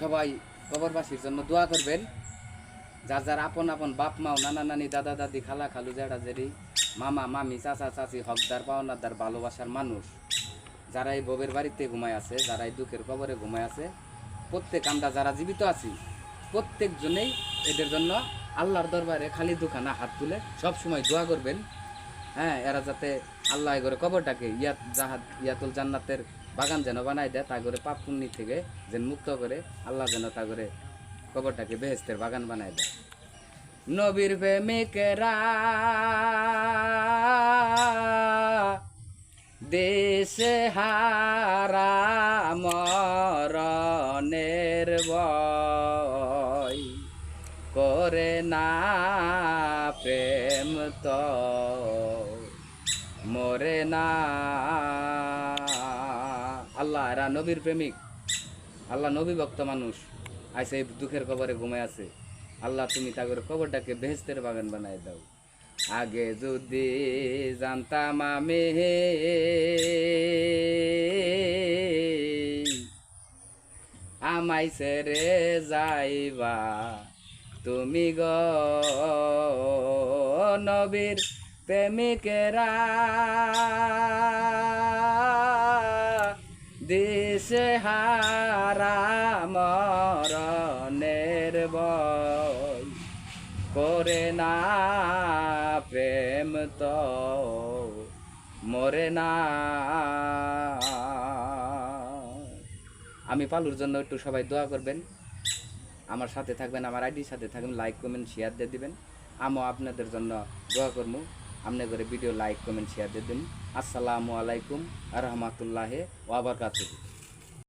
সবাই কবরবাসীর জন্য দোয়া করবেন। যার যার আপন আপন বাপ মাও, নানা নানি, দাদা দাদি, খালা খালু, জেঠা জেঠি, মামা মামি, চাচা চাচি, হকদার পাওনাদার, ভালোবাসার মানুষ যারা এই ববের বাড়িতে ঘুমায় আছে, যারা এই দুঃখের কবরে ঘুমায় আছে, প্রত্যেক আমরা যারা জীবিত আছি প্রত্যেকজনেই এদের জন্য আল্লাহর দরবারে খালি দুখানা হাত তুলে সব সময় দোয়া করবেন। হ্যাঁ, এরা যাতে আল্লাহ করে কবরটাকে ইয়াতুল জান্নাতের বাগান যেন বানায় দেয়, তা করে পাপ পুণ্যি থেকে যেন মুক্ত করে আল্লাহ যেন তা করে কবরটাকে বেহেশতের বাগান বানায় দেয়। নবীর প্রেমিকেরা দেশে হারা মরণের ভয় করে না, প্রেম তো মরে না। আল্লাহ এরা নবীর প্রেমিক, আল্লাহ নবী ভক্ত মানুষ আইসে এই দুঃখের কবরে ঘুমায় আছে। আল্লাহ তুমি তাগর কবরটাকে বেহেশতের বাগান বানায় দাও। আগে যদি জানতাম আমি আমায় ছেড়ে যাইবা তুমি গো, নবীর প্রেমিকেরা দেশে হারা মরণের ভয় করে না, প্রেম তো মরে না। আমি পালুর জন্য একটু সবাই দোয়া করবেন, আমার সাথে থাকবেন, আমার আইডির সাথে থাকবেন, লাইক কমেন্ট শেয়ার দিয়ে দিবেন। আমিও আপনাদের জন্য দোয়া করবো, আপনি করে ভিডিও লাইক কমেন্ট শেয়ার দিয়ে দিন। আসসালামু আলাইকুম আ রহমাতুল্লাহি ওয়া বারাকাতুহু।